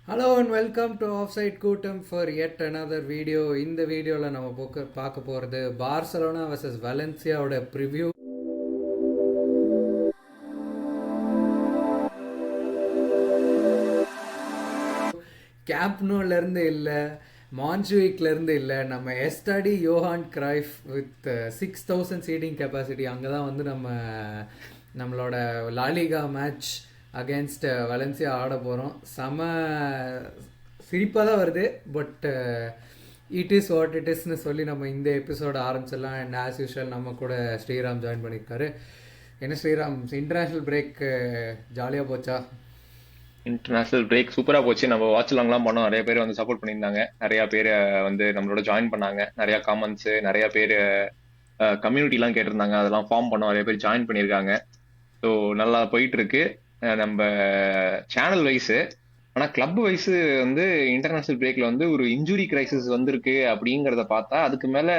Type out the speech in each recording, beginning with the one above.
Hello and welcome to offside கூட்டம் for yet another video. இந்த வீடியோவில் நம்ம பார்க்க போகிறது பார்சலோனா vs வலன்சியாவோட ப்ரிவ்யூ. கேம்ப் நூலேருந்து இல்லை, மான்ஜுவிக்லேருந்து இல்லை, நம்ம Estadi Johan Cruyff with 6,000 seating capacity அங்கே தான் வந்து நம்மளோட லாலிகா மேட்ச் அகேன்ஸ்ட் வலன்சியா ஆட போகிறோம். சிரிப்பாக தான் வருது, but it is what it இஸ்ன்னு சொல்லி நம்ம இந்த எபிசோட ஆரம்பிச்சிடலாம். அண்ட் ஆஸ் யூஷுவல் நம்ம கூட ஸ்ரீராம் ஜாயின் பண்ணியிருக்காரு. என்ன ஸ்ரீராம், இன்டர்நேஷ்னல் பிரேக் ஜாலியாக போச்சா? இன்டர்நேஷனல் பிரேக் சூப்பரா போச்சு. நம்ம வாட்ச் லாங்லாம் பண்ணோம். நிறைய பேர் வந்து சப்போர்ட் பண்ணியிருந்தாங்க. நிறைய பேர் வந்து நம்மளோட ஜாயின் பண்ணாங்க. நிறைய காமெண்ட்ஸ், நிறைய பேர் கம்யூனிட்டிலாம் கேட்டிருந்தாங்க. அதெல்லாம் ஃபார்ம் பண்ணோம். நிறைய பேர் ஜாயின் பண்ணியிருக்காங்க. ஸோ நல்லா போயிட்டு இருக்கு. நம்ம சேனல் வைஸ், ஆனா கிளப் வைஸ் வந்து இன்டர்நேஷனல் பிரேக்ல வந்து ஒரு இன்ஜுரி கிரைசிஸ் வந்திருக்கு அப்படிங்கிறத பார்த்தா, அதுக்கு மேல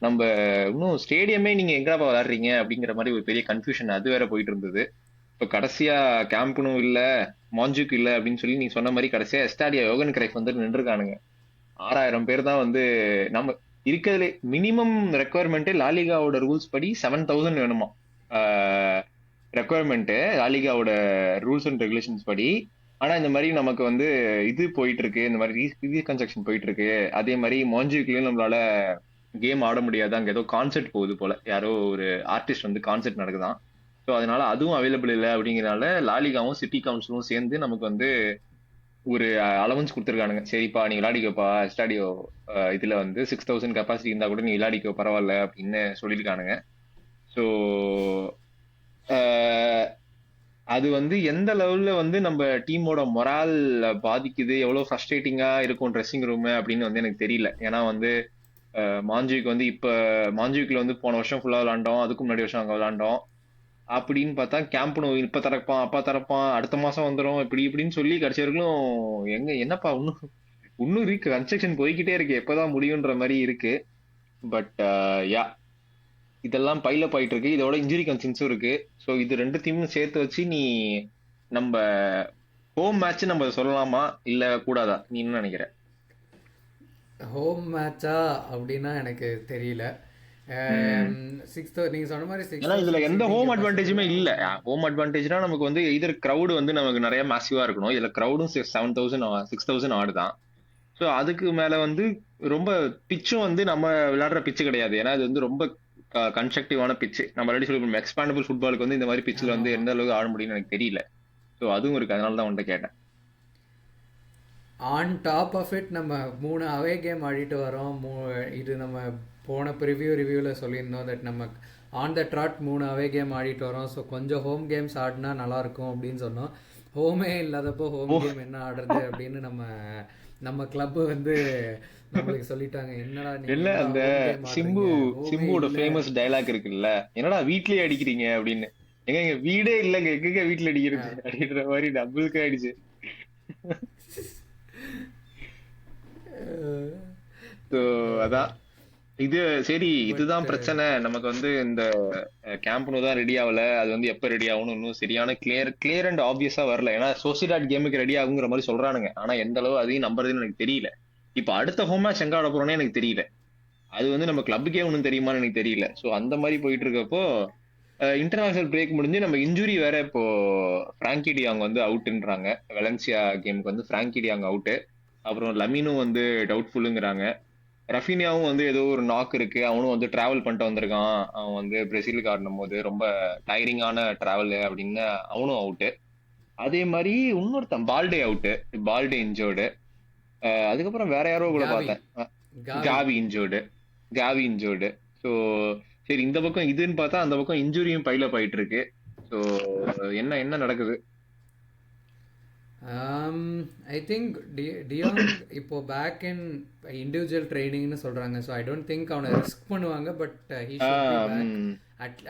நம்ம இன்னும் ஸ்டேடியமே நீங்க எங்கப்பா விளையாடுறீங்க அப்படிங்கிற மாதிரி ஒரு பெரிய கன்ஃபியூஷன் அது வேற போயிட்டு இருந்தது. இப்போ கடைசியா கேம்பனும் இல்ல, மாஞ்சுக்கு இல்ல அப்படின்னு சொல்லி நீ சொன்ன மாதிரி கடைசியா எஸ்டாடியா யோகன் கிரைஃப் வந்து நின்றுருக்கானுங்க. 6,000 பேர் தான் வந்து நம்ம இருக்கிறதுல மினிமம் ரெக்குவயர்மெண்ட். லாலிகாவோட ரூல்ஸ் படி 7,000 வேணுமா ரெக்குவயர்மெண்ட், லாலிகாவோட ரூல்ஸ் அண்ட் ரெகுலேஷன்ஸ் படி. ஆனா இந்த மாதிரி நமக்கு வந்து இது போயிட்டு இருக்கு, இந்த மாதிரி ரீகன்ஸ்ட்ரக்ஷன் போயிட்டு இருக்கு. அதே மாதிரி மாஞ்சுக்குலயும் நம்மளால கேம் ஆட முடியாது. அங்க ஏதோ கான்செர்ட் போகுது போல, யாரோ ஒரு ஆர்டிஸ்ட் வந்து கான்செர்ட் நடக்குதான். ஸோ அதனால அதுவும் அவைலபிள் இல்லை. அப்படிங்கிறனால லாலிகாவும் சிட்டி கவுன்சிலும் சேர்ந்து நமக்கு வந்து ஒரு அலவன்ஸ் கொடுத்துருக்கானுங்க. சரிப்பா நீ விளையாடிக்கப்பா, ஸ்டாடியோ இதுல வந்து 6,000 கெப்பாசிட்டி இருந்தா கூட நீ விளையாடிக்கோ பரவாயில்ல அப்படின்னு சொல்லியிருக்கானுங்க. ஸோ அது வந்து எந்த லெவல்ல வந்து நம்ம டீமோட மொரால் பாதிக்குது, எவ்வளவு ஃப்ரஸ்ட்ரேட்டிங்கா இருக்கும் ட்ரெஸ்ஸிங் ரூம் அப்படின்னு வந்து எனக்கு தெரியல. ஏன்னா வந்து மாஞ்சுவிக்கு வந்து இப்ப மாஞ்சுவிக்ல வந்து போன வருஷம் ஃபுல்லா விளாண்டோம், அதுக்கு முன்னாடி வருஷம் அங்க விளாண்டோம். அப்படின்னு பார்த்தா கேம்ப் நோ இப்ப தரப்பான், அப்பா தரப்பான், அடுத்த மாசம் வந்துடும், இப்படி இப்படின்னு சொல்லி கடைசி வரைக்கும் எங்க என்னப்பா இன்னும் இருக்கு, கன்ஸ்ட்ரக்ஷன் போய்கிட்டே இருக்கு, எப்பதான் முடியுன்ற மாதிரி இருக்கு. பட் யா, இதெல்லாம் பைல போயிட்டு இருக்கு. இதோட இன்ஜுரி கன்சர்ன்ஸும் இருக்கு. ஸோ இது ரெண்டுத்தையும் சேர்த்து வச்சு நீ நம்ம ஹோம் மேட்ச் நம்ம சொல்லலாமா இல்ல கூடாதா, நீ என்ன நினைக்கிற? ஹோம் மேட்சா அப்படின்னா எனக்கு தெரியல. நீங்கள் சொன்ன மாதிரி ஏன்னா இதுல 6,000 எந்த சீட்டிங் ஹோம் கெப்பாசிட்டி அட்வான்டேஜுமே தான். இல்ல. ஹோம் அட்வான்டேஜ்னா நமக்கு வந்து இதர் கிரௌடு வந்து நமக்கு நிறைய மேசிவா இருக்கணும். இதுல கிரௌடும் 7,000 6,000 ஆடுதான். ஸோ அதுக்கு மேல வந்து ரொம்ப பிச்சும் வந்து நம்ம விளையாடுற பிச்சு கிடையாது. ஏன்னா இது வந்து ரொம்ப கன்ஸ்ட்ரக்டிவான பிச்சு. நம்ம ஆல்ரெடி சொல்லி எக்ஸ்பாண்டபிள் ஃபுட்பாலுக்கு வந்து இந்த மாதிரி பிச்சில் ஆமாம் வந்து ஆமாம். எந்த அளவுக்கு ஆட முடியும்னு எனக்கு தெரியல. ஸோ அதுவும் இருக்கு. அதனால தான் உன்கிட்ட கேட்டேன். ஆன் டாப் ஆஃப் இட் நம்ம 3 அவே கேம் ஆடிட்டு வரோம். இது நம்ம போன ரிவ்யூவில் சொல்லியிருந்தோம் தட் நம்ம ஆன் த ட்ராட் 3 அவே கேம் ஆடிட்டு வரோம். ஸோ கொஞ்சம் ஹோம் கேம்ஸ் ஆடினா நல்லாயிருக்கும் அப்படின்னு சொன்னோம். ஹோமே இல்லாதப்போ ஹோம் கேம் என்ன ஆடுறது அப்படின்னு நம்ம கிளப்பு வந்து நம்மளுக்கு சொல்லிட்டாங்க. என்னடா என்ன என்னடா அந்த ஹோம் கேம் சிம்பு ஆடுறீங்க, ஹோமே சிம்புவோட இல்லை. ஃபேமஸ் டைலாக் இருக்குல்ல, என்னடா வீட்லயே அடிக்கிறீங்க அப்படின்னு. எங்க எங்க வீடே இல்லைங்க, எங்க வீட்டுல அடிக்கிறது அப்படின்ற மாதிரி டபுளுக்கு ஆயிடுச்சு. ஸோ அதான் இது. சரி, இதுதான் பட் பிரச்சனை நமக்கு வந்து. இந்த கேம்ப்னு தான் ரெடி ஆகல. அது வந்து எப்ப ரெடி ஆகணும் இன்னும் சரியான கிளியர் அண்ட் ஆப்வியஸா வரல. ஏன்னா சோசிடாட் கேமுக்கு ரெடி ஆகுங்கிற மாதிரி சொல்றானுங்க. ஆனா எந்த அளவு அதையும் நம்புறதுன்னு எனக்கு தெரியல. இப்ப அடுத்த ஹோம் மேட்ச் எங்க ஆட போறோம்னு எனக்கு தெரியல. அது வந்து நம்ம கிளப்புக்கே ஒன்றும் தெரியுமான்னு எனக்கு தெரியல. ஸோ அந்த மாதிரி போயிட்டு இருக்கப்போ இன்டர்நேஷனல் பிரேக் முடிஞ்சு நம்ம இன்ஜுரி வேற. இப்போ பிராங்கி டியாங் வந்து அவுட்ன்றாங்க. வெலன்சியா கேமுக்கு வந்து பிராங்கி டியாங் அவுட்டு. அப்புறம் லமினும் வந்து டவுட்ஃபுல்லுங்கிறாங்க. ரஃபினியாவும் வந்து ஏதோ ஒரு நாக் இருக்கு, அவனும் வந்து டிராவல் பண்ணிட்டு வந்திருக்கான். அவன் வந்து பிரேசிலுக்கு ஆடினும் போது ரொம்ப டயரிங்கான டிராவல் அப்படின்னு அவனும் அவுட்டு. அதே மாதிரி இன்னொருத்தன் பால்டே அவுட்டு, பால்டே இன்ஜோர்டு. அதுக்கப்புறம் வேற யாரோ கூட காவி பார்த்தேன், காவி காவி இன்ஜோர்டு. காவி இன்ஜோர்டு. ஸோ சரி, இந்த பக்கம் இதுன்னு பார்த்தா அந்த பக்கம் இன்ஜுரியும் பைலப் ஆயிட்டு இருக்கு. ஸோ என்ன என்ன நடக்குது? ஐ திங்க் டியாங் இப்போ பேக் இன் இண்டிவிஜுவல் ட்ரைனிங்னு சொல்கிறாங்க. ஸோ ஐ டோன்ட் திங்க் அவனை ரிஸ்க் பண்ணுவாங்க. But he should be back.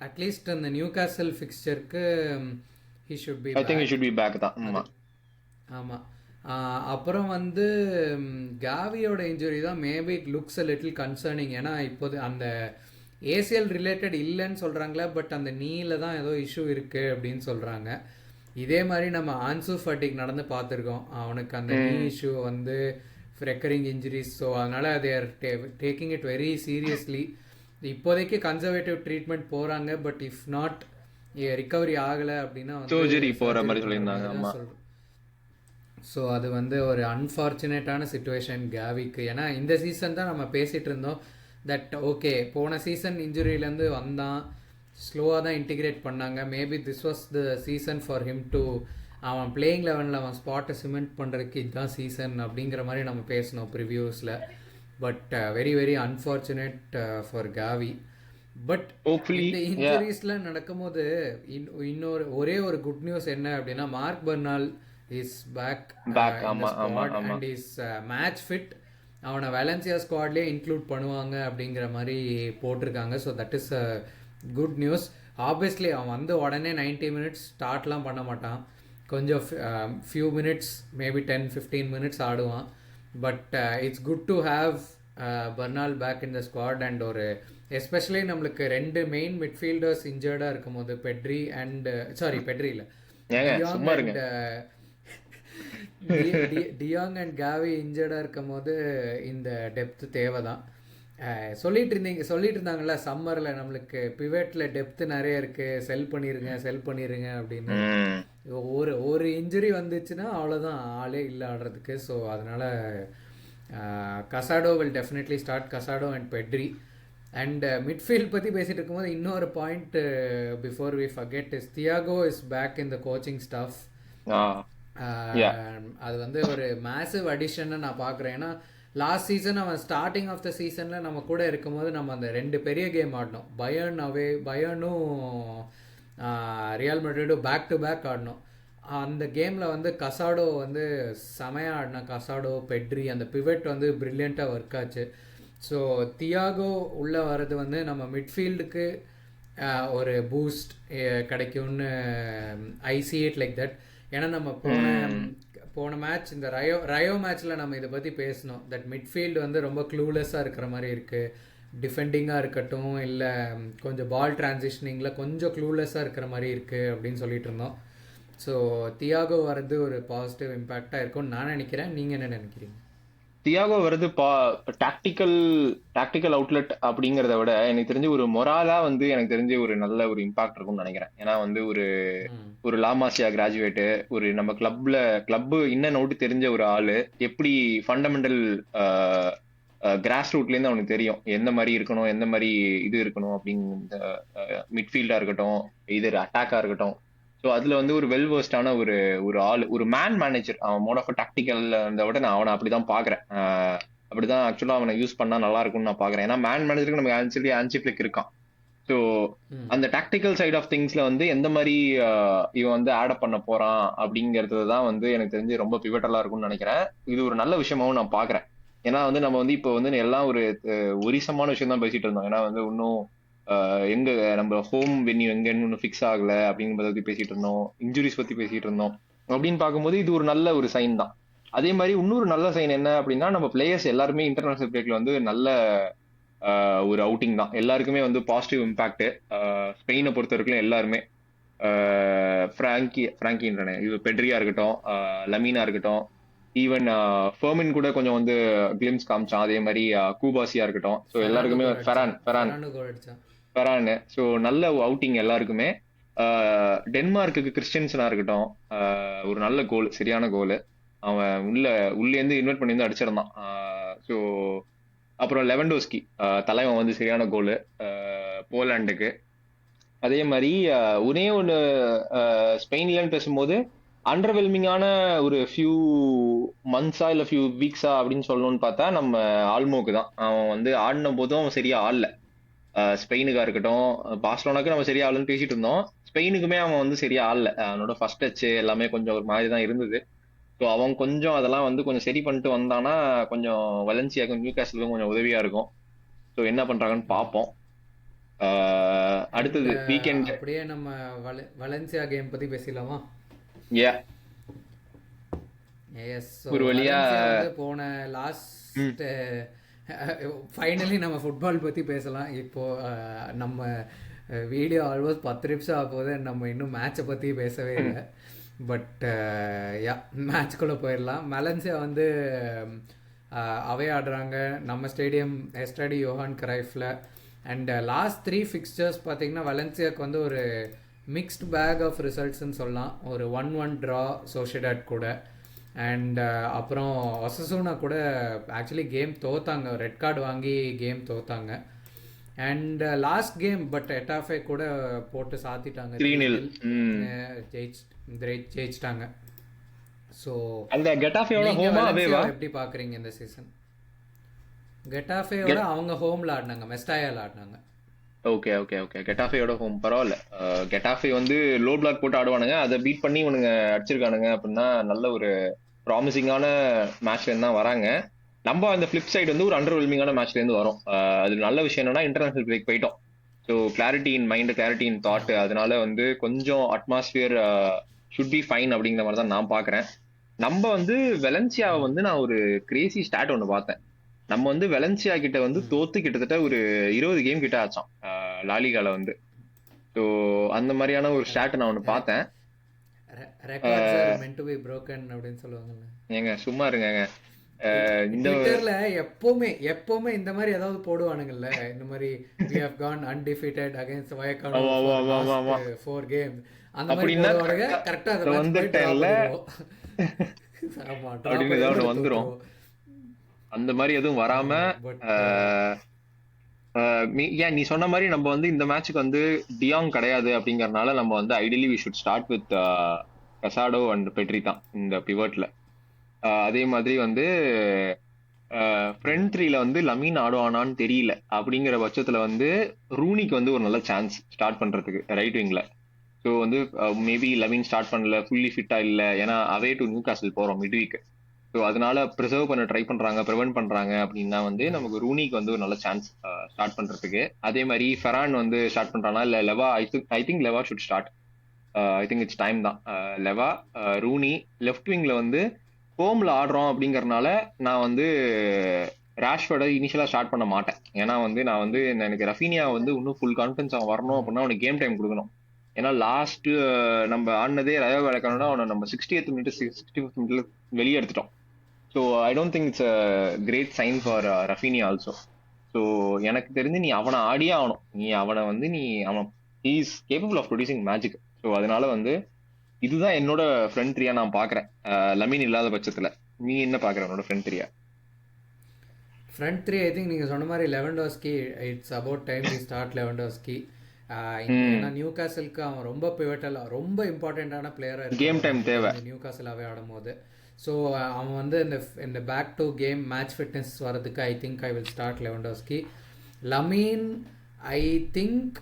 At least அந்த நியூ காசல் ஃபிக்ஸ்சருக்கு he should be I think you back. Should be back தான். அது ஆமா. ஆமாம். அப்புறம் வந்து காவியோட இன்ஜுரி தான் maybe it looks a little concerning. ஏன்னா இப்போது அந்த ஏசிஎல் ரிலேட்டட் இல்லைன்னு சொல்கிறாங்களே, பட் அந்த நீல தான் ஏதோ இஷ்யூ இருக்குது அப்படின்னு சொல்கிறாங்க. இதே மாதிரி நம்ம ஆன்சு ஃபட்டிக் நடந்து பார்த்துருக்கோம். அவனுக்கு அந்த நீ ம். இஷ்யூ வந்து ரெக்கரிங் இன்ஜுரிஸ். ஸோ அதனால் they are taking it very seriously. இப்போதைக்கு கன்சர்வேட்டிவ் ட்ரீட்மெண்ட் போகிறாங்க. பட் இஃப் நாட் ரிகவரி ஆகலை அப்படின்னா வந்து சர்ஜரி போற சர்ஜரி மாதிரி பண்ணுற சொல்லியிருந்தாங்க. மாதிரி ஆமா. தான் சொல்கிறோம். ஸோ அது வந்து ஒரு அன்ஃபார்ச்சுனேட்டான சுச்சுவேஷன் கேவிக்கு. ஏன்னா இந்த சீசன் தான் நம்ம பேசிகிட்டு இருந்தோம் தட் ஓகே போன சீசன் இன்ஜுரியிலேருந்து வந்தான், ஸ்லோவாக தான் இன்டிகிரேட் பண்ணாங்க. Maybe this was the season for him to அவன் பிளேயிங் லெவனில் அவன் ஸ்பாட்டை சிமெண்ட் பண்ணுறதுக்கு இதுதான் சீசன் அப்படிங்கிற மாதிரி நம்ம பேசினோம் ப்ரிவியூஸில். But very very unfortunate for Gavi. But hopefully இந்த இன்ஜுரிஸ்லாம் நடக்கும்போது இன்னொரு ஒரே ஒரு குட் நியூஸ் என்ன அப்படின்னா Marc Bernal is back back. In the ஆமா ஆமா ஸ்குவாட் ஆமா. And is match fit. அவனை வேலன்சியா ஸ்குவாட்லேயே இன்க்ளூட் பண்ணுவாங்க அப்படிங்கிற மாதிரி போட்டிருக்காங்க. So that is a good news. Obviously அவன் வந்து உடனே 90 மினிட்ஸ் ஸ்டார்ட்லாம் பண்ண மாட்டான். கொஞ்சம் ஃபியூ மினிட்ஸ் மேபி 10-15 மினிட்ஸ் ஆடுவான். But it's good to have Bernal back in the squad. And ஒரு எஸ்பெஷலி நம்மளுக்கு 2 மெயின் மிட்ஃபீல்டர்ஸ் இன்ஜர்டாக இருக்கும் போது பெட்ரி அண்ட் பெட்ரி இல்லை ஏங்க டியாங் சும்மா இருங்க. அண்ட் டியாங் அண்ட் காவி இன்ஜர்டாக இருக்கும் போது இந்த டெப்த் தேவை தான். சொல்லிட்டு இருந்தாங்கல்ல சம்மரில் நம்மளுக்கு பிவெட்டில் டெப்த்து நிறைய இருக்குது, செல் பண்ணிடுங்க அப்படின்னு. ம். ஒரு இன்ஜுரி வந்துச்சுன்னா அவ்வளோதான், ஆளே இல்லை ஆடுறதுக்கு. ஸோ அதனால் Casado will definitely start, Casado and Pedri. And midfield பற்றி பேசிகிட்டு இருக்கும்போது இன்னொரு point before we forget is Thiago is back in the coaching staff. ஆ யா. அது வந்து ஒரு மேசிவ் அடிஷன்னு நான் பார்க்குறேன். ஏன்னா லாஸ்ட் சீசன் அவன் ஸ்டார்டிங் ஆஃப் த சீசனில் நம்ம கூட இருக்கும்போது நம்ம அந்த 2 பெரிய கேம் ஆடினோம். பயர்னும் ரியல் மெட்ரிடும் பேக் டு பேக் ஆடினோம். அந்த கேமில் வந்து கசாடோ வந்து செமையாக ஆடினா. கசாடோ பெட்ரி அந்த பிவெட் வந்து ப்ரில்லியண்ட்டாக ஒர்க் ஆச்சு. ஸோ தியாகோ உள்ளே வர்றது வந்து நம்ம மிட்ஃபீல்டுக்கு ஒரு பூஸ்ட் கிடைக்கும்னு ஐ சி இட் லைக் தட். ஏன்னா நம்ம போன மேட்ச் இந்த ரயோ மேட்ச்சில் நம்ம இதை பற்றி பேசினோம். தட் மிட்ஃபீல்டு வந்து ரொம்ப க்ளூலெஸ்ஸாக இருக்கிற மாதிரி இருக்குது. டிஃபெண்டிங்காக இருக்கட்டும் இல்லை கொஞ்சம் பால் டிரான்சிஷனிங்கில் கொஞ்சம் க்ளூலெஸ்ஸாக இருக்கிற மாதிரி இருக்குது அப்படின்னு சொல்லிட்டு இருந்தோம். ஸோ தியாகோ வர்றது ஒரு பாசிட்டிவ் இம்பேக்டாக இருக்கும்னு நான் நினைக்கிறேன். நீங்கள் என்ன நினைக்கிறீங்க? தியாகோ வருது டாக்டிக்கல் அவுட்லெட் அப்படிங்கிறத விட எனக்கு தெரிஞ்சு ஒரு மொராலா வந்து எனக்கு தெரிஞ்சு ஒரு நல்ல ஒரு இம்பாக்ட் இருக்கும்னு நினைக்கிறேன். ஏன்னா வந்து ஒரு லாமாசியா கிராஜுவேட்டு, ஒரு நம்ம கிளப் இன்ன நோட்டு தெரிஞ்ச ஒரு ஆளு, எப்படி ஃபண்டமெண்டல் கிராஸ் ரூட்ல இருந்து அவனுக்கு தெரியும் எந்த மாதிரி இருக்கணும், எந்த மாதிரி இது இருக்கணும் அப்படிங்கிற மிட்ஃபீல்டா இருக்கட்டும், இது அட்டாக்கா இருக்கட்டும். ஸோ அதுல வந்து ஒரு வெல் வேர்ஸ்டான ஒரு ஆள், ஒரு மேன் மேனேஜர். அவன் மோட் ஆஃப் டாக்டிக்கல் விட நான் அவனை அப்படிதான் பாக்குறேன். அப்படிதான் ஆக்சுவலா அவனை யூஸ் பண்ணா நல்லா இருக்கும்னு நான் பாக்குறேன். ஏன்னா மேன் மேனேஜருக்கு நமக்கு ஆன்சி ஃபிளிக் இருக்கான். ஸோ அந்த டாக்டிக்கல் சைட் ஆஃப் திங்ஸ்ல வந்து எந்த மாதிரி இவன் வந்து ஆட் பண்ண போறான் அப்படிங்கிறது தான் வந்து எனக்கு தெரிஞ்சு ரொம்ப பிவட்டலா இருக்கும்னு நினைக்கிறேன். இது ஒரு நல்ல விஷயமாவும் நான் பாக்குறேன். ஏன்னா வந்து நம்ம வந்து இப்போ வந்து எல்லாம் ஒரு ஒரிசமான விஷயம் தான் பேசிட்டு இருந்தோம். ஏன்னா வந்து இன்னும் எங்க நம்ம ஹோம் வென்யூ எங்கன்னு இன்னும் ஃபிக்ஸ் ஆகல அப்படிங்கிறத பத்தி பேசிட்டு இருந்தோம். இன்ஜுரிஸ் பத்தி பேசிட்டு இருந்தோம். அப்படின்னு பார்க்கும்போது இது ஒரு நல்ல ஒரு சைன் தான். அதே மாதிரி இன்னொரு நல்ல சைன் என்ன அப்படின்னா, நம்ம பிளேயர்ஸ் எல்லாருமே இன்டர்நேஷனல் பிரேக்ல வந்து நல்ல ஒரு அவுட்டிங் தான். எல்லாருக்குமே வந்து பாசிட்டிவ் இம்பாக்ட். ஸ்பெயினை பொறுத்த வரைக்கும் எல்லாருமே பிராங்கின்றனே, இது பெட்ரியா இருக்கட்டும், லமீனா இருக்கட்டும், ஈவன் ஃபெர்மின் கூட கொஞ்சம் வந்து கிளிம்ஸ் காமிச்சான். அதே மாதிரி கூபாசியா இருக்கட்டும். ஸோ எல்லாருக்குமே ஃபெரான். ஸோ நல்ல அவுட்டிங் எல்லாருக்குமே. டென்மார்க்குக்கு கிறிஸ்டியன்சனா இருக்கட்டும், ஒரு நல்ல கோல், சரியான கோல். அவன் உள்ளேருந்து இன்வெர்ட் பண்ணி வந்து அடிச்சிருந்தான். ஸோ அப்புறம் லெவன்டோஸ்கி தலைவன் வந்து சரியான கோல் போலாண்டுக்கு. அதே மாதிரி ஒரே ஒன்று ஸ்பெயின்லன்னு பேசும்போது அண்டர்வெல்மிங்கான ஒரு ஃபியூ மந்த்ஸா இல்லை ஃபியூ வீக்ஸா அப்படின்னு சொல்லணும்னு பார்த்தா நம்ம ஆல்மோக்கு தான். அவன் வந்து ஆடின போதும் அவன் சரியா ஆடல. ஸ்பெயினுக்கா இருக்கட்டும், பார்சலோனாக்கு நம்ம சரியா ஆடலன்னு பேசிட்டு இருந்தோம். ஸ்பெயினுக்குமே அவன் வந்து சரியா ஆடல. அவனோட ஃபர்ஸ்ட் டச் எல்லாமே கொஞ்சம் ஒரு மாதிரி தான் இருந்தது. ஸோ அவன் கொஞ்சம் அதெல்லாம் வந்து கொஞ்சம் சரி பண்ணிட்டு வந்தானா கொஞ்சம் வலன்சியாக்கும் நியூகாஸ்லுக்கும் கொஞ்சம் உதவியா இருக்கும். ஸோ என்ன பண்றாங்கன்னு பார்ப்போம். அடுத்தது வீக்கெண்ட் அப்படியே நம்ம வலன்சியா கேம் பத்தி பேசலாமா? ஒரு வழியா போன லாஸ்ட் ஃபைனலி நம்ம ஃபுட்பால் பற்றி பேசலாம். இப்போது நம்ம வீடியோ ஆல்மோஸ்ட் 10 நிமிஷம் ஆகும்போது நம்ம இன்னும் மேட்சை பற்றி பேசவே இல்லை. பட் யா மேட்ச்குள்ளே போயிடலாம். மலன்சியா வந்து அவே ஆடுறாங்க நம்ம ஸ்டேடியம் எஸ்டாடி யோஹான் கிரைஃபில். அண்ட் லாஸ்ட் 3 ஃபிக்ஸ்சர்ஸ் பார்த்தீங்கன்னா வலன்சியாவுக்கு வந்து ஒரு மிக்ஸ்ட் பேக் ஆஃப் ரிசல்ட்ஸ்ன்னு சொல்லலாம். ஒரு 1-1 ட்ரா சோஷியடாட் கூட. அண்ட் அப்புறம் ஒசசூனா கூட ஆக்சுவலி கேம் தோத்தாங்க, ரெட் கார்டு வாங்கி கேம் தோத்தாங்க. And last game but Getafe கூட போட்டு சாத்திட்டாங்க, 3-0. ஜெயிச்சிட்டாங்க. ஸோ அந்த கெட்டாஃபேயோட ஹோமா அவேவா எப்படி பார்க்குறீங்க இந்த சீசன்? கெட்டாஃபேயோட அவங்க ஹோமில் ஆடினாங்க, மெஸ்டாயால் ஆடினாங்க. ஓகே ஓகே ஓகே கெட்டாஃபேயோட ஹோம் பரவாயில்ல. கெட்டாஃபே வந்து லோ பிளாக் போட்டு ஆடுவானுங்க, அதை பீட் பண்ணி இவனுங்க அடிச்சிருக்கானுங்க அப்படின்னா நல்ல ஒரு ப்ராமிசிங்கான மேட்ச்ல தான் வராங்க. நம்ம அந்த ஃபிளிப் சைடு வந்து ஒரு அண்டர்வெல்மிங்கான மேட்ச்ல இருந்து வரும். அது நல்ல விஷயம் என்னன்னா இன்டர்நேஷனல் பிரேக் போயிட்டோம். So clarity in mind, clarity in thought, அதனால வந்து கொஞ்சம் அட்மாஸ்பியர் ஷுட் பி ஃபைன் அப்படிங்கிற மாதிரி தான் நான் பாக்குறேன். நம்ம வந்து வெலன்சியாவை வந்து நான் ஒரு கிரேசி ஸ்டாட் ஒன்று பார்த்தேன். நம்ம வந்து வெலன்சியா கிட்ட வந்து தோத்து கிட்டத்தட்ட ஒரு 20 கேம் கிட்ட ஆச்சாம் லாலிகால வந்து. ஸோ அந்த மாதிரியான ஒரு ஸ்டாட் நான் ஒன்று பார்த்தேன். Records are meant to be broken அப்படின்னு சொல்லுவாங்கல்ல. ஏங்க சும்மா இருங்க. இந்த ட்விட்டர்ல எப்பவுமே இந்த மாதிரி ஏதாவது போடுவானுங்கல்ல, இந்த மாதிரி we have gone undefeated against Vallecano for 4 games அந்த மாதிரி போடுவானுங்க. கரெக்ட்டா அத வந்துட்டேன்ல அப்படின்னு ஏதாவது வந்துரும். அந்த மாதிரி எதுவும் வராம ஏன் நீ சொன்ன மாதிரி நம்ம வந்து இந்த மேட்சுக்கு வந்து டியாங் கிடையாது அப்படிங்கறதுனால நம்ம வந்து ideally we should start with Casado and Pedri தான் இந்த பிவட்ல. அதே மாதிரி வந்து ஃப்ரண்ட் த்ரீல வந்து லமீன் ஆடுவானான்னு தெரியல. அப்படிங்கிற பட்சத்துல வந்து ரூனிக்கு வந்து ஒரு நல்ல சான்ஸ் ஸ்டார்ட் பண்றதுக்கு ரைட் விங்ல. ஸோ வந்து மேபி லமீன் ஸ்டார்ட் பண்ணல, ஃபுல்லி ஃபிட்டா இல்லை, ஏன்னா அவே டு நியூ காசில் போறோம் மிட் வீக். ஸோ அதனால ப்ரிசர்வ் பண்ண ட்ரை பண்றாங்க, ப்ரிவென்ட் பண்றாங்க அப்படின்னா வந்து நமக்கு ரூனிக்கு வந்து ஒரு நல்ல சான்ஸ் ஸ்டார்ட் பண்றதுக்கு. அதே மாதிரி ஃபெரான் வந்து ஸ்டார்ட் பண்றானா இல்ல Lewa? I think Lewa should start. I think it's time தான். Lewa, Rooney. லெஃப்ட் விங்ல வந்து ஹோம்ல ஆடுறோம் அப்படிங்கறதுனால நான் வந்து ராஷ்வர்டை இனிஷியலா ஸ்டார்ட் பண்ண மாட்டேன். ஏன்னா வந்து நான் வந்து எனக்கு ரஃபீனியா வந்து இன்னும் ஃபுல் கான்ஃபிடன்ஸ் அவன் வரணும் அப்படின்னா அவனுக்கு கேம் டைம் கொடுக்கணும். ஏன்னா லாஸ்ட் நம்ம ஆடினதே ரயோ வேலைக்கானோட அவனை நம்ம 60th மினிட் 65th மினிட்ல வெளியே எடுத்துட்டோம். So I don't think it's a great sign for Raphinha also. So எனக்கு தெரிஞ்சு நீ அவனை ஆடியே ஆகணும். நீ அவனை வந்து அவன் he is capable of producing magic. So அதனால வந்து இதுதான் என்னோட ஃப்ரண்ட் த்ரீயா நான் பாக்குறேன் லமீன் இல்லாத பட்சத்துல. நீ என்ன பாக்குற உன்னோட ஃப்ரண்ட் த்ரீயா? ஃப்ரண்ட் த்ரீ ஐ திங்க் நீங்கள் சொன்ன மாதிரி Lewandowski, it's about time we start Lewandowski. ஏன்னா நியூ காசலுக்கு அவன் ரொம்ப பிவட்டல், ரொம்ப இம்பார்ட்டண்ட்டான பிளேயராக இருக்கு, கேம் டைம் தேவை நியூ காசலாகவே ஆடும் போது. ஸோ அவன் வந்து இந்த back to game match fitness வரதுக்கு I think I will start Lewandowski. Lamine I think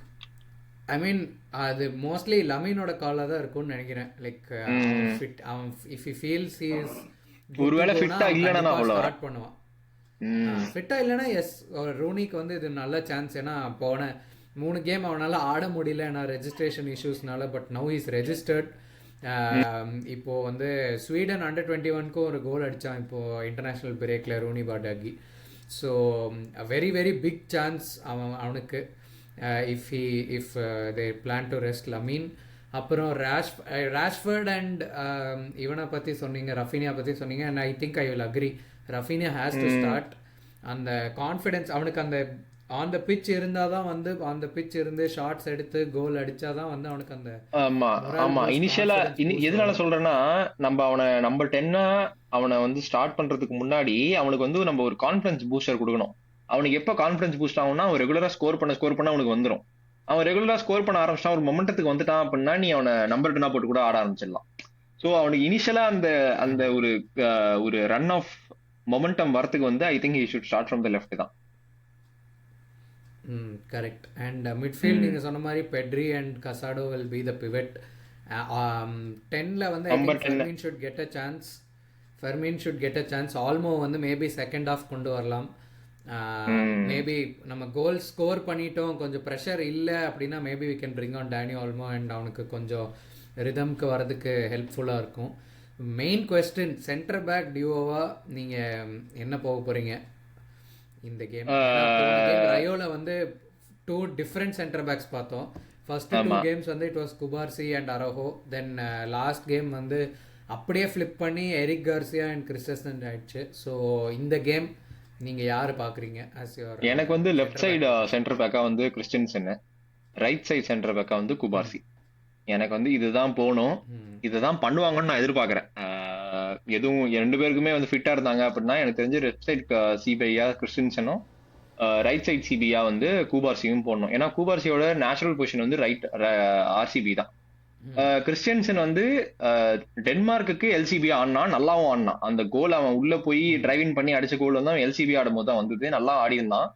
I mean அது மோஸ்ட்லி லமீனோட காலாக தான் இருக்கும்னு நினைக்கிறேன். லைக் ஃபிட் அவன் if he feels he is ஒருவேளை ஃபிட்டா இல்லைன்னா ஸ்டார்ட் பண்ணுவான். ஃபிட்டா இல்லைன்னா எஸ் ரூனிக்கு வந்து இது நல்ல சான்ஸ். ஏன்னா போன 3 கேம் அவனால் ஆட முடியல ஏன்னா ரெஜிஸ்ட்ரேஷன் இஷ்யூஸ்னால. But now is registered. இப்போ வந்து ஸ்வீடன் அண்டர்-21க்கும் ஒரு கோல் அடித்தான் இப்போ இன்டர்நேஷ்னல் பிரேக்ல Rooney Bardghji. So very very big chance அவனுக்கு if they plan to rest Lamine. அப்புறம் ராஷ்வர்ட் அண்ட் இவனை பற்றி சொன்னீங்க, ரஃபீனியா பற்றி சொன்னீங்க. And I think I will agree, Raphinha has to start. அந்த கான்ஃபிடென்ஸ் அவனுக்கு அந்த ஆன் த பிச் இருந்தால் தான் வந்து ஆன் த பிச் இருந்து ஷார்ட்ஸ் எடுத்து கோல் அடிச்சாதான் வந்து அவனுக்கு அந்த ஆமா இனிஷியலா. எதனால சொல்றேன்னா நம்ம அவனை நம்பர் 10 அவனை வந்து ஸ்டார்ட் பண்றதுக்கு முன்னாடி அவனுக்கு வந்து நம்ம ஒரு கான்ஃபிடன்ஸ் பூஸ்டர் கொடுக்கணும். அவனுக்கு எப்ப கான்ஃபிடன்ஸ் பூஸ்ட் ஆகும்னா அவன் ரெகுலரா ஸ்கோர் பண்ண அவனுக்கு வந்துடும். அவன் ரெகுலரா ஸ்கோர் பண்ண ஆரம்பிச்சிட்டான், ஒரு மொமெண்டத்துக்கு வந்துட்டான் அப்படின்னா நீ அவனை நம்பர் 10 போட்டு கூட ஆட ஆரம்பிச்சிடலாம். ஸோ அவனுக்கு இனிஷியலா அந்த ஒரு ரன் ஆஃப் மொமெண்டம் வரத்துக்கு வந்து I think he should start from the left தான். கரெக்ட். அண்ட் மிட்ஃபீல்ட் நீங்கள் சொன்ன மாதிரி Pedri and Casado will be the pivot. 10ல வந்து Fermin should get a chance. Olmo வந்து மேபி செகண்ட் ஆஃப் கொண்டு வரலாம். மேபி நம்ம கோல் ஸ்கோர் பண்ணிட்டோம், கொஞ்சம் ப்ரெஷர் இல்லை அப்படின்னா maybe we can bring on Dani Olmo and அவனுக்கு கொஞ்சம் ரிதம்க்கு வரதுக்கு ஹெல்ப்ஃபுல்லாக இருக்கும். மெயின் கொஸ்டின் சென்டர் பேக் டியோவா நீங்கள் என்ன போக போகிறீங்க இந்த கேம்? ரயோல வந்து 2 டிஃப்ரெண்ட் சென்டர் பேக்ஸ் பார்த்தோம். ஃபர்ஸ்ட் 2 ஆமா. கேம்ஸ் வந்து it was Cubarsi and Araujo. Then last game வந்து அப்படியே ஃப்ளிப் பண்ணி எரிக் கார்சியா அண்ட் கிறிஸ்டன்சன் ஆயிடுச்சு. ஸோ இந்த கேம் நீங்கள் யார் பார்க்குறீங்க ஆஸ் யுவர் எனக்கு வந்து left centre side back? Centre பேக்கா வந்து கிறிஸ்டின்சன், ரைட் சைடு சென்டர் பேக்கா வந்து ம் குபார்சி. எனக்கு வந்து இதுதான் போகணும், ம் இதுதான் பண்ணுவாங்கன்னு நான் எதிர்பார்க்கறேன். எதுவும் 2 பேருக்குமே வந்து ஃபிட்டா இருந்தாங்க அப்படின்னா எனக்கு தெரிஞ்சு லெஃப்ட் சைடு சிபிஐயா கிறிஸ்டின்சனும், ரைட் சைடு சிபியா வந்து கூபார்சியும் போடணும். ஏன்னா கூபார்சியோட நேச்சுரல் பொசிஷன் வந்து ரைட் ஆர்சிபி தான். ம் கிறிஸ்டியன்சன் வந்து டென்மார்க்குக்கு எல்சிபி ஆடினான், நல்லாவும் ஆடினான். அந்த கோல் அவன் உள்ள போய் ம் டிரைவிங் பண்ணி அடிச்ச கோல் வந்து அவன் எல்சிபி ஆடும்போது தான் வந்தது, நல்லா ஆடி இருந்தான்.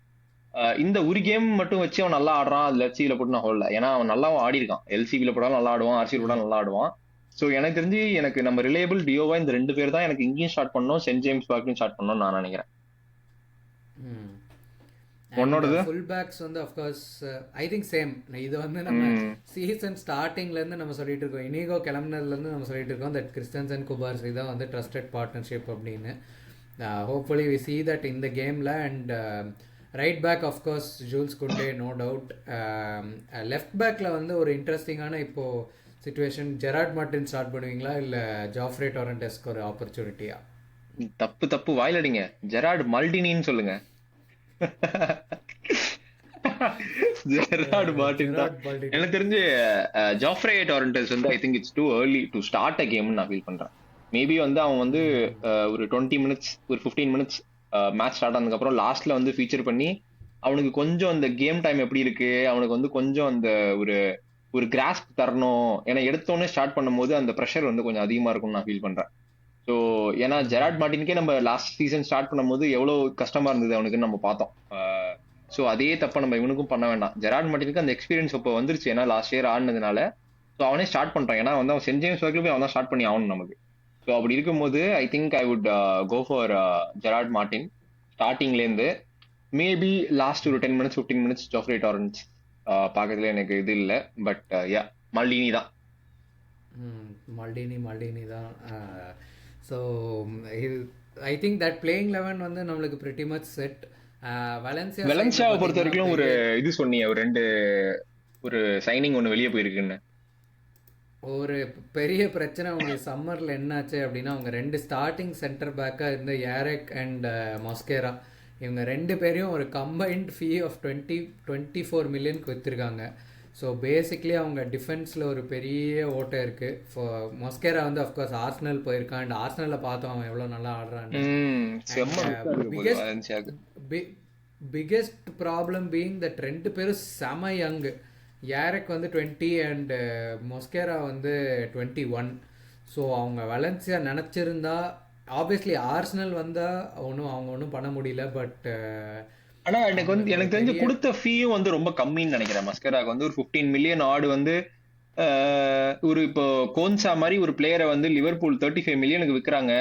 இந்த ஒரு கேம் மட்டும் வச்சு அவன் நல்லா ஆடுறான் அதுல எல்சிபில போட்டு நான் சொல்லல. ஏன்னா அவன் நல்லாவும் ஆடி இருக்கான், எல்சிபில போட்டாலும் நல்லா ஆடுவான், ஆர்சிபி ம் போட்டாலும் நல்லா ஆடுவான். சோ எனக்கு தெரிஞ்சு எனக்கு நம்ம ரிலேபிள் டியோவா இந்த 2 பேர் தான் எனக்கு இங்கேயும் ஸ்டார்ட் பண்ணணும், சென்ட் ஜேம்ஸ் பார்க்லயும் ஸ்டார்ட் பண்ணணும்னு நான் நினைக்கிறேன். ம் அண்ட் உன்னோடது? ஃபுல் பேக்ஸ் வந்து அஃப்கோர்ஸ் ஐ திங்க் சேம். இது வந்து நம்ம ம் சீசன் ஸ்டார்டிங்லேருந்து நம்ம சொல்லிட்டு இருக்கோம், இனிகோ கிளம்புனதுலேருந்து நம்ம சொல்லிட்டு இருக்கோம் தட் கிறிஸ்டன்சன் குபார்சி தான் வந்து ட்ரஸ்டட் பார்ட்னர்ஷிப் அப்படின்னு. ஹோப்ஃபுல்லி வி see that இந்த கேமில். And right back of course Jules Kounde no doubt. Left பேக்கில் வந்து ஒரு இன்ட்ரெஸ்டிங்கான இப்போது சுச்சுவேஷன். ஜெராட் மார்டின் ஸ்டார்ட் பண்ணுவீங்களா இல்லை ஜாஃப்ரே டொரண்டஸ்க்கு ஒரு ஆப்பர்ச்சுனிட்டியா? தப்பு தப்பு வாயிலடிங்க, ஜெரார்டு மல்டினின்னு சொல்லுங்க. ஜெரார்டு மார்டின் தான். ஜெராட் பால்டினி. எனக்கு தெரிஞ்சு ஜாஃப்ரே டாரண்டஸ் வந்து I think it's too early to start a கேம்னு நான் ஃபீல் பண்றேன். மேபி வந்து அவன் வந்து ம் ஒரு 20 மினிட்ஸ் ஒரு 15 மினிட்ஸ் மேட்ச் ஸ்டார்ட் ஆனதுக்கு அப்புறம் லாஸ்ட்ல வந்து ஃபீச்சர் பண்ணி அவனுக்கு கொஞ்சம் அந்த கேம் டைம் எப்படி இருக்கு, அவனுக்கு வந்து கொஞ்சம் அந்த ஒரு ஒரு கிராஸ்ப் தரணும். ஏன்னா எடுத்தோடனே ஸ்டார்ட் பண்ணும்போது அந்த ப்ரெஷர் வந்து கொஞ்சம் அதிகமா இருக்கும்னு நான் ஃபீல் பண்றேன். ஸோ ஏன்னா ஜெராட் ம் மார்டினுக்கே நம்ம லாஸ்ட் சீசன் ஸ்டார்ட் பண்ணும்போது எவ்வளவு கஷ்டமா இருந்தது அவனுக்குன்னு நம்ம பார்த்தோம். ஸோ அதே தப்ப நம்ம இவனுக்கும் பண்ண வேண்டாம். ஜெராட் மார்டினுக்கு அந்த எக்ஸ்பீரியன்ஸ் இப்போ வந்துருச்சு, ஏன்னா லாஸ்ட் இயர் ஆடினதுனால. ஸோ அவனே ஸ்டார்ட் பண்றான், ஏன்னா வந்து அவன் சென்ட் ஜேம்ஸ் வரைக்கும் போய் அவன் தான் ஸ்டார்ட் பண்ணி ஆகணும் நமக்கு. ஸோ அப்படி இருக்கும்போது I think I would go for Gerard Martin ஸ்டார்டிங்ல இருந்து. மேபி லாஸ்ட் ஒரு 10 மினிட்ஸ் 15 மினிட்ஸ் ஜாஃப்ரே டாரன்ஸ் பார்க்கறதுல எனக்கு இது இல்லை. பட் யா, மல்டினி தான். மல்டினி தான். ஸோ இது I think that playing eleven வந்து நம்மளுக்கு பிரிட்டி மச் செட். வலன்சியா சைடில் வெலன்சியாவை பொறுத்த பார்த்தீங்கன்னா வரைக்கும் ஒரு பெரிய இது சொன்னீங்க, ஒரு 2 ஒரு சைனிங் ஒன்று வெளியே போயிருக்குன்னு. ஒரு பெரிய பிரச்சனை உங்களுக்கு சம்மரில் என்னாச்சு அப்படின்னா, அவங்க 2 ஸ்டார்டிங் சென்டர் பேக்காக இருந்த யாரெக் அண்ட் மொஸ்கேரா, இவங்க 2 பேரையும் ஒரு கம்பைன்ட் ஃபீ ஆஃப் 24 மில்லியனுக்கு விற்றுருக்காங்க. ஸோ பேசிக்லி அவங்க டிஃபென்ஸில் ஒரு பெரிய ஓட்டை இருக்குது. மொஸ்கேரா வந்து அஃப்கோர்ஸ் ஆர்சனல் போயிருக்கான், அண்ட் ஆர்சனலில் பார்த்தோம் அவன் எவ்வளோ நல்லா ஆடுறான்னு. செம்ம அண்ட் மிஸ் ஆகுது போது பிகெஸ்ட் வெலன்சியாவுக்கு. பிகெஸ்ட் ப்ராப்ளம் பீயிங் தட் 2 பேரும் செம யங். யாரெக் வந்து 20 அண்ட் மொஸ்கேரா வந்து 21. ஸோ அவங்க வலன்சியா நினச்சிருந்தா ஆப்வியஸ்லி ஆர்சனல் வந்தால் அவங்க ஒன்றும் பண்ண முடியல. பட் ஆனா எனக்கு வந்து அவங்களுக்கு ஒரு எனக்கு தெரிஞ்சு பெரிய கொடுத்த ஃபீயும் வந்து ரொம்ப கம்மின்னு நினைக்கிறேன். மஸ்கராக்கு வந்து ஒரு 15 மில்லியன் ஆடு வந்து ஒரு இப்போ கோன்சா மாதிரி ஒரு பிளேயரை வந்து லிவர்பூல் 35 மில்லியனுக்கு விற்கிறாங்க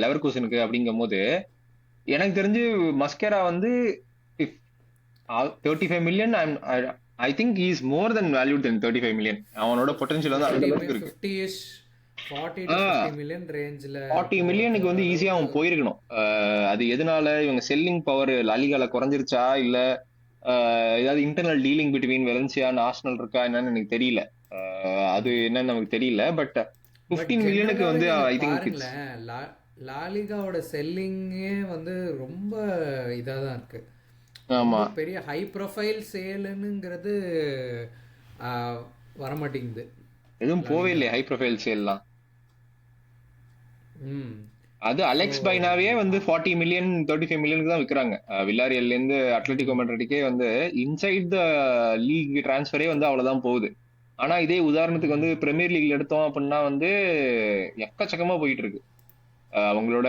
லெவர்கூசனுக்கு அப்படிங்கும் போது, எனக்கு தெரிஞ்சு மஸ்கரா வந்து 35 million I think is more then valued then 35 million. அவனோட பொட்டன்ஷியல் வந்து அந்த அளவுக்கு இருக்கு. 50-ish 40 to 50 மில்லியன் ரேஞ்சில் 40 மில்லியனுக்கு போகிற வந்து ஈஸியா அளவுக்கு. அவன் போயிருக்கணும். அது எதனால இவங்க செல்லிங் பவர் லாலிகால குறைஞ்சிருச்சா, இல்ல ஏதாவது internal dealing between Valencia and Arsenal இருக்கா என்னன்னு எனக்கு தெரியல. அது என்னன்னு நமக்கு தெரியல. பட் பட் 15 மில்லியனுக்கு ஜென்ரலாகவே வந்து நீங்கள் ஐ திங்க் இட்ஸ். பாருங்களேன், லாலிகாவோட செல்லிங்கே வந்து ரொம்ப இதாக தான் இருக்குது. ஆமா, ரொம்ப பெரிய ஹை ப்ரொஃபைல் சேலுங்கிறது வரமாட்டேங்குது எதுவும் போவே லாலிகால. இல்லையே ஹை ப்ரொஃபைல் சேல்லாம். ம் அது ஸோ அலெக்ஸ் பைனாவே வந்து 40 மில்லியன் 35 மில்லியனுக்கு தான் விற்கிறாங்க. வில்லாரியல்ல இருந்து அட்லட்டிகோ மேட்ரிட்கே வந்து இன்சைட் த லீக் டிரான்ஸ்ஃபரே வந்து அவ்வளவுதான் போகுது. ஆனா இதே உதாரணத்துக்கு வந்து பிரீமியர் லீக்ல எடுத்தோம் அப்படின்னா வந்து எக்கச்சக்கமா போயிட்டு இருக்கு. அவங்களோட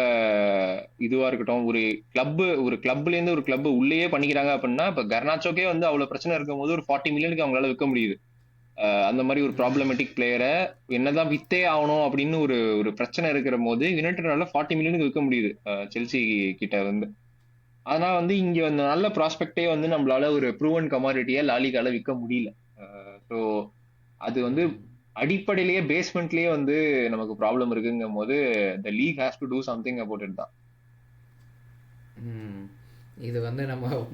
இதுவா இருக்கட்டும், ஒரு கிளப்ல இருந்து ஒரு கிளப் உள்ளேயே பண்ணிக்கிறாங்க அப்படின்னா, இப்ப கர்னாச்சோக்கே வந்து அவ்வளவு பிரச்சனை இருக்கும் போது ஒரு 40 மில்லியனுக்கு அவங்களால விற்க முடியுது. அந்த மாதிரி ஒரு ப்ராப்ளமேட்டிக் பிளேயரை என்னதான் வித்தே ஆகணும் அப்படின்னு ஒரு ஒரு பிரச்சனை இருக்கிற போது யுனைடெட்னால 40 மில்லியனுக்கு விற்க முடியுது செல்சி கிட்ட வந்து. ஆனா வந்து இங்க வந்து நல்ல ப்ராஸ்பெக்டே வந்து நம்மளால ஒரு ப்ரூவன் கமாடிட்டியா லாலிகால விற்க முடியல. ஸோ அது வந்து அடிப்படையிலேயே பேஸ்மெண்ட்லயே வந்து நமக்கு ப்ராப்ளம் இருக்குங்கும் போது the league has to do something about it தான். ம் இது வந்து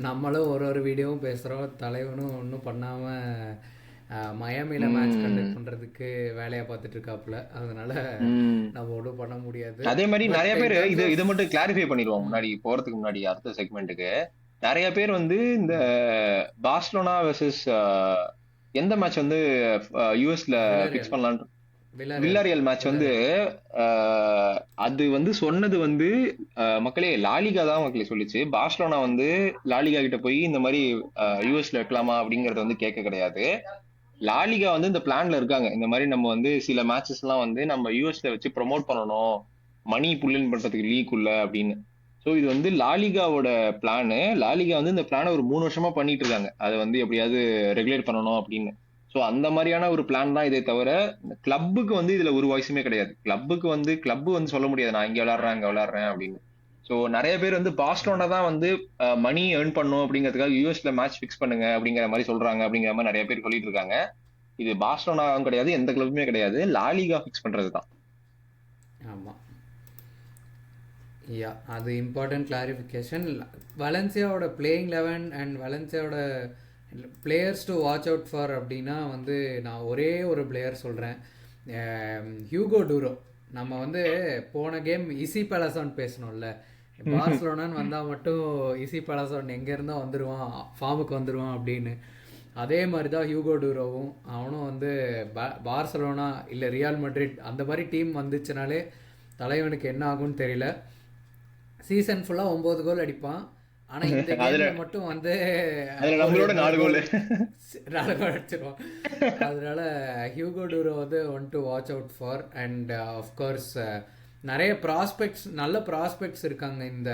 நம்மளும் ஒரு வீடியோவும் பேசுகிறோம், தலைவனும் ஒன்றும் பண்ணாமல் மயாமியில் மேட்ச் கண்டக்ட் பண்ணுறதுக்கு வேலையாக பார்த்துட்டு இருக்காப்புல. அதனால ம். நம்ம ஒன்றும் பண்ண முடியாது. அதே மாதிரி பட் நிறைய இன் பேர் டர்ம்ஸ் இது ஆஃப் இதை மட்டும் கிளாரிஃபை பண்ணிடுவோம் முன்னாடி போறதுக்கு முன்னாடி அடுத்த செக்மெண்ட்டுக்கு. நிறைய பேர் வந்து இந்த பார்சலோனா வெர்சஸ் எந்த மேட்ச் வந்து யூஎஸ்ல ஃபிக்ஸ் வில்லாரியல் பண்ணலான்னு வில்லாரியல் வில்லாரியல் மேட்ச் வந்து வில்லாரியல் அது வந்து சொன்னது வந்து மக்களே லாலிகா தான் மக்களே சொல்லிச்சு. பார்சலோனா வந்து லாலிகா கிட்ட போய் இந்த மாதிரி யூஎஸ்ல வைக்கலாமா அப்படிங்கறது வந்து கேட்க கிடையாது. லாலிகா வந்து இந்த பிளான்ல இருக்காங்க. இந்த மாதிரி நம்ம வந்து சில மேட்சஸ் எல்லாம் வந்து நம்ம யூஎஸ்ல வச்சு ப்ரோமோட் பண்ணணும், மணி புல்லின் பண்றதுக்கு லீக் உள்ள அப்படின்னு. ஸோ இது வந்து லாலிகாவோட பிளானு. லாலிகா வந்து இந்த பிளானை ஒரு 3 வருஷமா பண்ணிட்டு இருக்காங்க, அதை வந்து எப்படியாவது ரெகுலேட் பண்ணணும் அப்படின்னு. ஸோ அந்த மாதிரியான ஒரு பிளான் தான். இதை தவிர கிளப்புக்கு வந்து இதுல ஒரு வாய்ஸுமே கிடையாது. கிளப் வந்து சொல்ல முடியாது நான் இங்க விளையாடுறேன் அங்க விளையாடுறேன் அப்படின்னு. ஸோ நிறைய பேர் வந்து பார்சலோனா தான் வந்து மணி ஏர்ன் பண்ணும் அப்படிங்கிறதுக்காக யூஎஸ்ல மேட்ச் ஃபிக்ஸ் பண்ணுங்க அப்படிங்கிற மாதிரி சொல்றாங்க, அப்படிங்கிற மாதிரி நிறைய பேர் சொல்லிட்டு இருக்காங்க. இது பார்சலோனாவும் கிடையாது, எந்த கிளப்புமே கிடையாது, லாலிகா ஃபிக்ஸ் பண்றது தான். ஆமாம். யா, அது இம்பார்ட்டன்ட் கிளாரிஃபிகேஷன். வலன்சியாவோட பிளேயிங் 11 அண்ட் வலன்சியாவோட players to watch out for அப்படின்னா வந்து நான் ஒரே ஒரு பிளேயர் சொல்கிறேன், ஹியூகோ டூரோ. நம்ம வந்து போன கேம் இசி பலசான் பேசணும்ல, பார்சலோனான்னு வந்தால் மட்டும் இசி பலசான் எங்கேருந்தோ வந்துடுவான், ஃபார்முக்கு வந்துடுவான் அப்படின்னு. அதே மாதிரி தான் ஹியூகோ டூரோவும். அவனும் வந்து பார்சலோனா இல்லை ரியால் மட்ரிட் அந்த மாதிரி டீம் வந்துச்சுனாலே தலைவனுக்கு என்ன ஆகும்னு தெரியல. சீசன் ஃபுல்லாக 9 கோல் அடிப்பான். ஆனால் இந்த கேமில் மட்டும் வந்து நம்மளோட 4 கோல் அடிச்சிருவான். அதனால ஹியூகோ டூரோ வந்து one to watch out for. And of course நிறைய ப்ராஸ்பெக்ட்ஸ், நல்ல ப்ராஸ்பெக்ட்ஸ் இருக்காங்க இந்த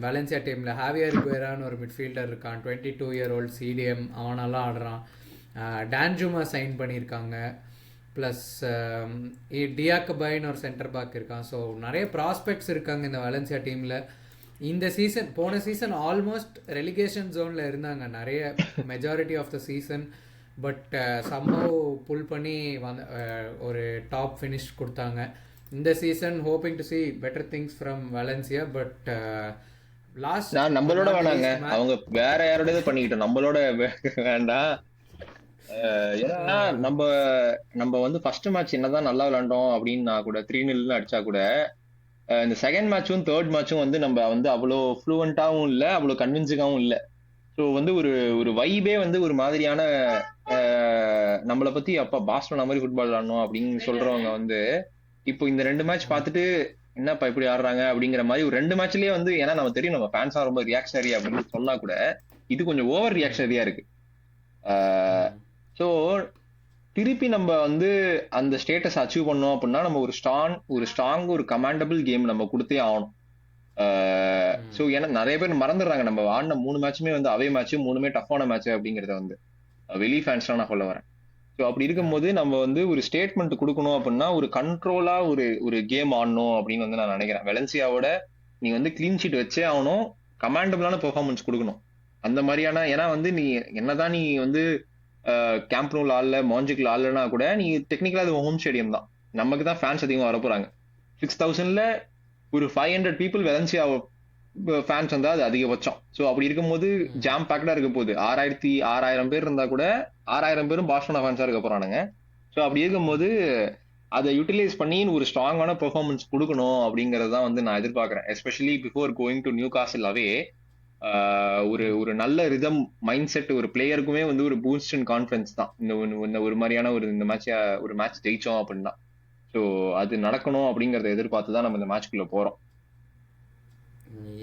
வலன்சியா டீமில். ஹாவியர் குவேரான்னு ஒரு மிட்ஃபீல்டர் இருக்கான், 22 year old CDM, அவனெல்லாம் ஆடுறான். டான்ஜுமா சைன் பண்ணியிருக்காங்க. ப்ளஸ் டியாக்கபைன்னு ஒரு சென்டர் பேக் இருக்கான். ஸோ நிறைய ப்ராஸ்பெக்ட்ஸ் இருக்காங்க இந்த வலன்சியா டீமில். இந்த சீசன், போன சீசன் ஆல்மோஸ்ட் ரெலிகேஷன் ஜோனில் இருந்தாங்க நிறைய majority of the season. But somehow pull பண்ணி ஒரு டாப் ஃபினிஷ் கொடுத்தாங்க. இந்த season hoping to see better things from Valencia. But last நான் நம்மளோட வேணாங்க, அவங்க வேற யாரோட பண்ணிக்கிட்டோம், நம்மளோட வேண்டாம். ஏன்னா நம்ம வந்து ஃபர்ஸ்ட் மேட்ச் என்னதான் நல்லா விளையாண்டோம் அப்படின்னா கூட 3-0 அடிச்சா கூட இந்த செகண்ட் மேட்சும் தேர்ட் மேட்சும் வந்து நம்ம வந்து அவ்வளோ ஃப்ளூவெண்டாவும் இல்லை, அவ்வளோ கன்வின்சிங்காவும் இல்லை. ஸோ வந்து ஒரு வைபே வந்து ஒரு மாதிரியான நம்மளை பத்தி அப்பா பார்சலோனா மாதிரி ஃபுட்பால் விளாடணும் அப்படின்னு சொல்றவங்க வந்து இப்போ இந்த 2 மேட்ச் பார்த்துட்டு என்னப்பா இப்படி ஆடுறாங்க அப்படிங்கிற மாதிரி ஒரு 2 மேட்ச்லயே வந்து, ஏன்னா நம்ம தெரியும் நம்ம ஃபேன்ஸா ரொம்ப ரியாக்ஷனரி அப்படின்னு சொன்னா கூட இது கொஞ்சம் ஓவர் ரியாக்ஷனரியா இருக்கு. ஸோ திருப்பி நம்ம வந்து அந்த ஸ்டேட்டஸ் அச்சீவ் பண்ணோம் அப்படின்னா நம்ம ஒரு ஸ்ட்ராங் ஒரு கமாண்டபிள் கேம் நம்ம கொடுத்தே ஆகணும். ஸோ ஏன்னா நிறைய பேர் மறந்துடுறாங்க, நம்ம ஆடின 3 மேட்சுமே வந்து அவே மேட்ச், 3மே டஃப்பான மேட்ச் அப்படிங்கிறத வந்து வெளி ஃபேன்ஸ்லாம் நான் சொல்ல வரேன். ஸோ அப்படி இருக்கும்போது நம்ம வந்து ஒரு ஸ்டேட்மெண்ட் கொடுக்கணும் அப்படின்னா ஒரு கண்ட்ரோலா ஒரு கேம் ஆடணும் அப்படின்னு வந்து நான் நினைக்கிறேன். வெலன்சியாவோட நீ வந்து கிளீன் ஷீட் வச்சே ஆகணும், கமாண்டபிளான பெர்ஃபார்மன்ஸ் கொடுக்கணும் அந்த மாதிரியான. ஏன்னா வந்து நீ என்னதான் நீ வந்து கேம்ப் நூல் ஆடல, மாஞ்சிக்கில் ஆடலன்னா கூட நீ டெக்னிக்கலா அது ஹோம் ஸ்டேடியம் தான், நமக்கு தான் ஃபேன்ஸ் அதிகமாக வரப்போறாங்க. 6000ல ஒரு 500 people வெலன்சியா ஃபேன்ஸ் வந்தா அது அதிகபட்சம். ஸோ அப்படி இருக்கும்போது ஜாம் பேக்டா இருக்க போகுது. 6000 பேர் இருந்தா கூட 6000 பேரும் பார்சலோனா ஃபேன்ஸா இருக்க போறானுங்க. ஸோ அப்படி இருக்கும்போது அதை யூட்டிலைஸ் பண்ணி ஒரு ஸ்ட்ராங்கான பெர்ஃபார்மன்ஸ் கொடுக்கணும் அப்படிங்கறது தான் வந்து நான் எதிர்பார்க்கிறேன். Especially before going to new காசில் அவே ஒரு நல்ல ரிதம் மைண்ட் செட் ஒரு பிளேயருக்குமே வந்து ஒரு பூஸ்ட் அண்ட் கான்ஃபிடன்ஸ் தான் இந்த ஒரு மாதிரியான இந்த மேட்ச் ஜெயிச்சோம் அப்படின்னா. ஸோ அது நடக்கணும் அப்படிங்கறத எதிர்பார்த்து தான் நம்ம இந்த மேட்ச்குள்ள போறோம்.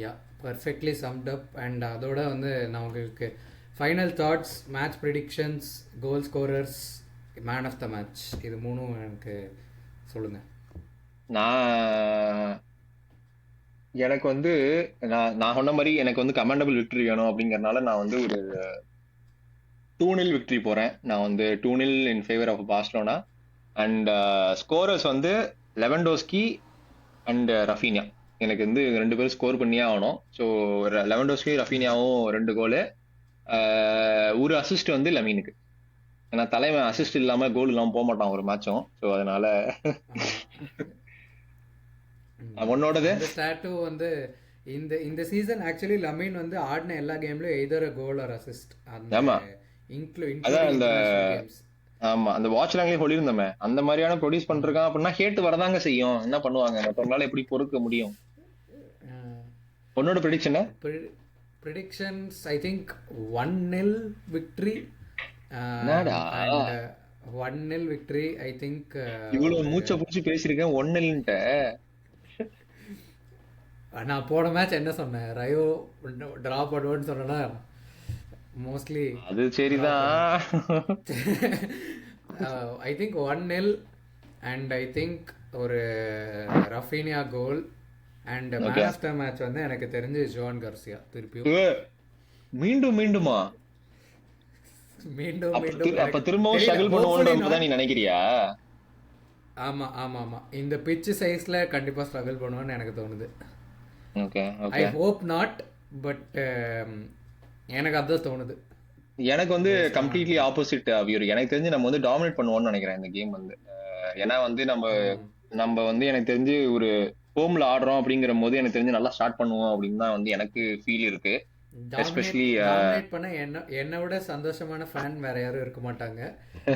யா, பர்ஃபெக்ட்லி சம்ட் அப். அண்ட் அதோட வந்து நான் உங்களுக்கு final thoughts, match predictions, goal scorers, man of the match, இது 3 எனக்கு சொல்லுங்க. எனக்கு வந்து நான் சொன்ன மாதிரி எனக்கு வந்து கமாண்டபிள் விக்டரி வேணும் அப்படிங்கறதுனால நான் வந்து ஒரு 2-0 விக்டரி போறேன். நான் வந்து 2-0 in favour of Barcelona. And scorers வந்து லெவன்டோஸ்கி அண்ட் ரஃபீனியா. எனக்கு வந்து 2 பேரும் ஸ்கோர் பண்ணியே ஆகணும். ஸோ லெவன்டோஸ்கி ரஃபீனியாவும் 2 கோலு, ஒரு அசிஸ்ட் வந்து லமீனுக்கு. ஏன்னா தலைவன் அசிஸ்ட் இல்லாம கோல் இல்லாம போக மாட்டான் ஒரு மேட்சும். ஸோ அதனால உன்னோடது இந்த ஸ்டாட்டும் வந்து இந்த சீசன் ஆக்சுவலி லமீன் வந்து ஆடின எல்லா கேம்லயும் எய்தர் கோல் ஆர் அசிஸ்ட். அந்த அதான் இன்க்ளூடிங் அந்த இன்டர்நேஷனல் கேம்ஸ். ஆமா அந்த வாட்ச் லாங்லயே சொல்லியிருந்தோமே அந்த மாதிரியான ப்ரொடியூஸ் பண்ணிருக்கான் அப்படின்னா ஹேட் வரதாங்க செய்யும். என்ன பண்ணுவாங்க மற்றவங்களால எப்படி பொறுக்க முடியும்? உன்னோட ப்ரெடிக்ஷன் ப்ரிடிக்ஷன்ஸ் ஐ திங்க் 1-0 விக்ட்ரி. என்னடா அண்ட் 1-0 விக்ட்ரி ஐ திங்க். இவ்வளவு ஒரு மூச்சை புடிச்சு பேசியிருக்கேன் ஒன்னுன்ட்ட. நான் போன மேட்ச் என்ன சொன்னேன், ரயோ ட்ரா பண்ணுவோன்னு சொன்னேன்னா மோஸ்ட்லி அது ட்ரா பண்ணுவோம். சரிதான். I think 1-0 and I think ஒரு Raphinha goal and man okay of the match வந்து எனக்கு தெரிஞ்சு ஜோன் கர்சியா திருப்பியும். மீண்டும் மீண்டுமா? மீண்டும் அப்ப மீண்டும் அப்ப எனக்கு திரும்பவும் தெரியல, ஸ்ட்ரகிள் ஹோப்ஃபுல்லி பண்ணுவோன்றதான் நாட். நீ நினைக்கிறியா? ஆமா ஆமா ஆமா, இந்த பிச் சைஸ்ல கண்டிப்பா ஸ்ட்ரகிள் பண்ணுவேன்னு எனக்கு தோணுது. Okay I okay. Hope not, but எனக்கு அதான் தோணுது. எனக்கு வந்து based on completely opposite view. எனக்கு தெரிஞ்சு நம்ம வந்து டாமினேட் பண்ணுவோம்னு நினைக்கிறேன் இந்த கேம் வந்து. ஏன்னா வந்து நம்ம நம்ம வந்து எனக்கு தெரிஞ்சு ஒரு ஹோம்ல ஆடுறோம் அப்படிங்கிற போது எனக்கு தெரிஞ்சு நல்லா ஸ்டார்ட் பண்ணுவோம் அப்படின்னு தான் வந்து எனக்கு ஃபீல் இருக்கு. டாமினேட் எஸ்பெஷலி டாமினேட் பண்ண என்னை விட சந்தோஷமான ஃபேன் வேற யாரும் இருக்க மாட்டாங்க.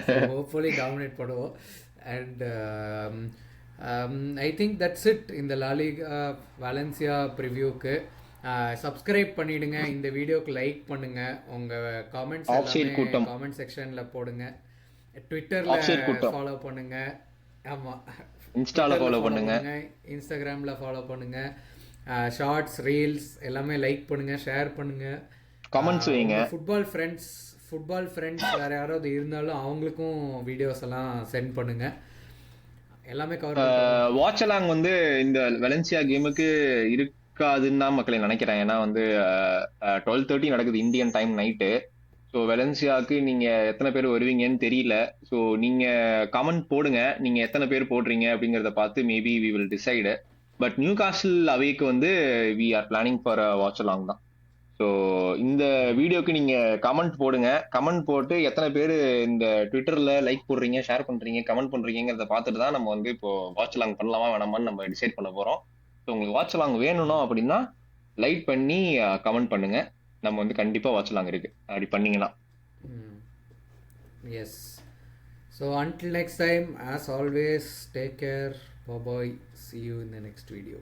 ஸோ ஹோப்ஃபுல்லி டாமினேட் பண்ணுவோம். And I think that's it இந்த லாலிகா வாலன்சியா ப்ரிவ்யூக்கு. சப்ஸ்கிரைப் பண்ணிடுங்க, இந்த வீடியோக்கு லைக் பண்ணுங்க, உங்கள் காமெண்ட்ஸ் ஆஃப் சைட் எல்லாமே கூட்டம், காமெண்ட் செக்ஷனில் போடுங்க. ஆஃப் சைட் ட்விட்டரில் கூட்டம், ஃபாலோ பண்ணுங்க. ஆமாம், இன்ஸ்டால ட்விட்டரில் ஃபாலோ ஃபாலோ பண்ணுங்க, பண்ணுங்க, இன்ஸ்டாகிராமில் ஃபாலோ பண்ணுங்க. ஷார்ட்ஸ் ரீல்ஸ் எல்லாமே லைக் பண்ணுங்க, ஷேர் பண்ணுங்க. கமெண்ட்ஸ் வைங்க. உங்கள் ஃபுட்பால் ஃப்ரெண்ட்ஸ் வேறு யாராவது இருந்தாலும் அவங்களுக்கும் வீடியோஸ் எல்லாம் சென்ட் பண்ணுங்க. எல்லாமே கவர் பண்ணுறோம். வாட்ச் அலாங் வந்து இந்த வெலன்சியா கேமுக்கு இருக்காதுன்னு தான் மக்களை நினைக்கிறேன். ஏன்னா வந்து 12:30 நடக்குது இந்தியன் டைம் நைட்டு. ஸோ வெலன்சியாவுக்கு நீங்க எத்தனை பேர் வருவீங்கன்னு தெரியல. ஸோ நீங்க கமெண்ட் போடுங்க, நீங்க எத்தனை பேர் போடுறீங்க அப்படிங்கறத பார்த்து maybe we will decide. But Newcastle அவேக்கு வந்து we are planning for watch along தான். ஸோ இந்த வீடியோக்கு நீங்க கமெண்ட் போடுங்க. கமெண்ட் போட்டு எத்தனை பேர் இந்த ட்விட்டர்ல லைக் போடுறீங்க, ஷேர் பண்றீங்க, கமெண்ட் பண்றீங்கிறத பார்த்துட்டு தான் நம்ம வந்து இப்போ வாட்ச் அலாங் பண்ணலாமா வேணாமான்னு நம்ம டிசைட் பண்ண போறோம். ஸோ உங்களுக்கு வாட்ச் அலாங் வேணும்னா அப்படின்னா லைக் பண்ணி கமெண்ட் பண்ணுங்க. நம்ம வந்து கண்டிப்பா வாட்ச் அலாங் இருக்கு அப்படி பண்ணீங்கன்னா. Yes. So until next time, as always, take care. Bye bye. See you in the next video.